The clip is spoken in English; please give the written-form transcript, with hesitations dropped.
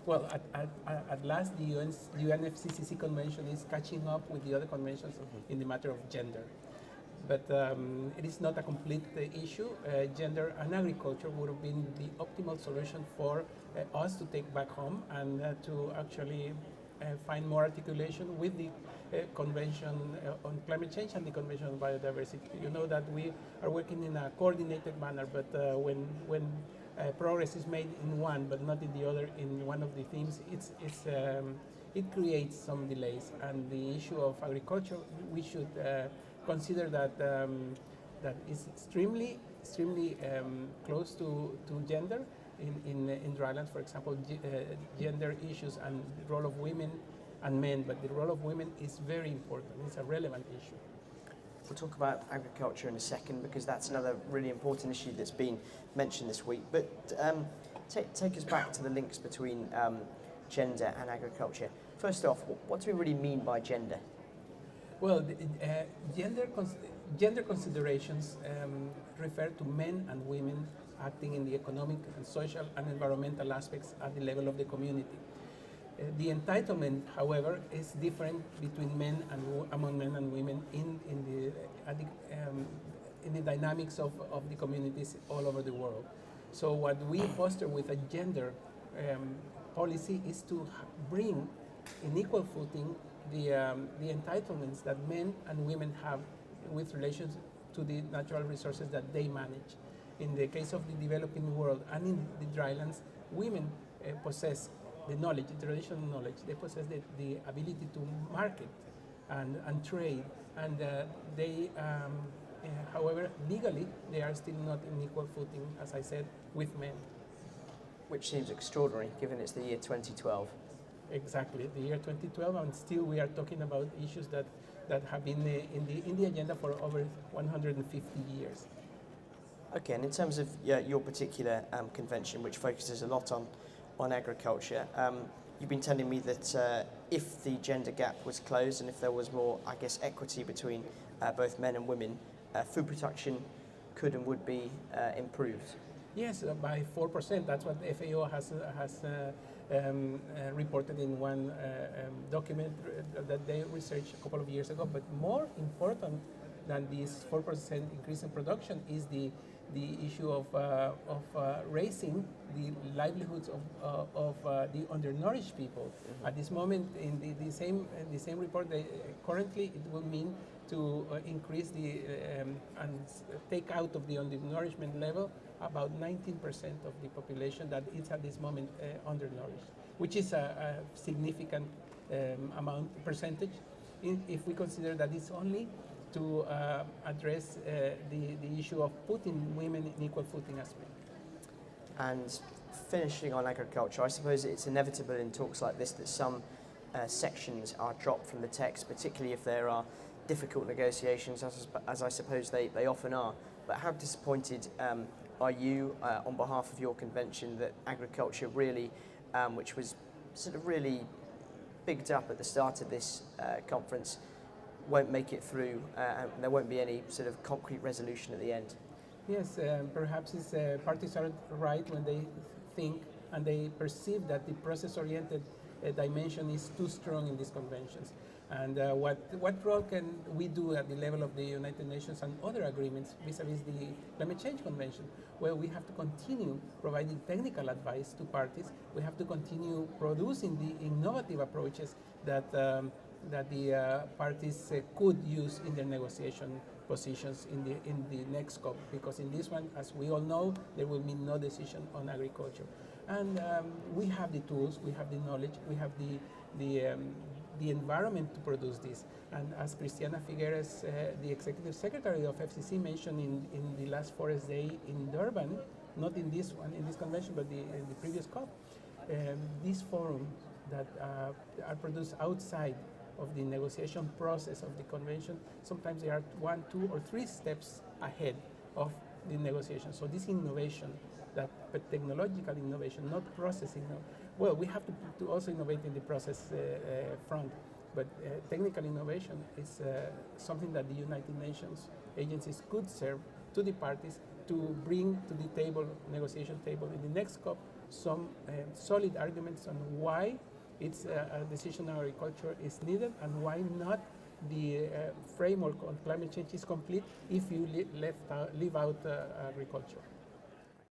Well, at last, the UNFCCC convention is catching up with the other conventions in the matter of gender. But it is not a complete issue. Gender and agriculture would have been the optimal solution for us to take back home and to actually find more articulation with the Convention on Climate Change and the Convention on Biodiversity. You know that we are working in a coordinated manner, but when progress is made in one but not in the other, in one of the themes, it creates some delays. And the issue of agriculture, we should consider that that is extremely close to gender in drylands. For example, gender issues and the role of women and men, but the role of women is very important. It's a relevant issue. We'll talk about agriculture in a second because that's another really important issue that's been mentioned this week. But take us back to the links between gender and agriculture. First off, what do we really mean by gender? Well, gender considerations refer to men and women acting in the economic and social and environmental aspects at the level of the community. The entitlement, however, is different between men and among men and women in the dynamics of the communities all over the world. So what we foster with a gender policy is to bring in equal footing the entitlements that men and women have with relation to the natural resources that they manage. In the case of the developing world and in the drylands, women possess the knowledge, the traditional knowledge. They possess the ability to market and trade, and however, legally, they are still not in equal footing, as I said, with men. Which seems extraordinary, given it's the year 2012. Exactly, the year 2012, and still we are talking about issues that have been in the agenda for over 150 years. Okay, and in terms of your particular convention, which focuses a lot on agriculture, you've been telling me that if the gender gap was closed and if there was more, I guess, equity between both men and women, food production could and would be improved. Yes, by 4%. That's what the FAO has reported in one document that they researched a couple of years ago. But more important than this 4% increase in production is the issue of raising the livelihoods of the undernourished people. At this moment, in the same report, currently it will mean to increase and take out of the undernourishment level about 19% of the population that is at this moment undernourished, which is a significant percentage if we consider that it's only to address the issue of putting women in equal footing as men. And finishing on agriculture, I suppose it's inevitable in talks like this that some sections are dropped from the text, particularly if there are difficult negotiations, as I suppose they often are. But how disappointed are you on behalf of your convention that agriculture really, which was sort of really bigged up at the start of this conference, won't make it through, and there won't be any sort of concrete resolution at the end? Yes, perhaps parties are right when they think and they perceive that the process-oriented dimension is too strong in these conventions. And what role can we do at the level of the United Nations and other agreements vis-a-vis the Climate Change Convention? Well, we have to continue providing technical advice to parties. We have to continue producing the innovative approaches that the parties could use in their negotiation positions in the next COP, because in this one, as we all know, there will be no decision on agriculture. And we have the tools, we have the knowledge, we have the environment to produce this. And as Cristiana Figueres, the Executive Secretary of FCC, mentioned in the last Forest Day in Durban, not in this one, in this convention, but in the previous COP, these forums that are produced outside of the negotiation process of the convention, sometimes they are 1, 2, or 3 steps ahead of the negotiation. So this innovation, but technological innovation, not processing. Well, we have to also innovate in the process front, but technical innovation is something that the United Nations agencies could serve to the parties to bring to the table, negotiation table in the next COP, some solid arguments on why it's a decision on agriculture is needed and why not the framework on climate change is complete if you leave out agriculture.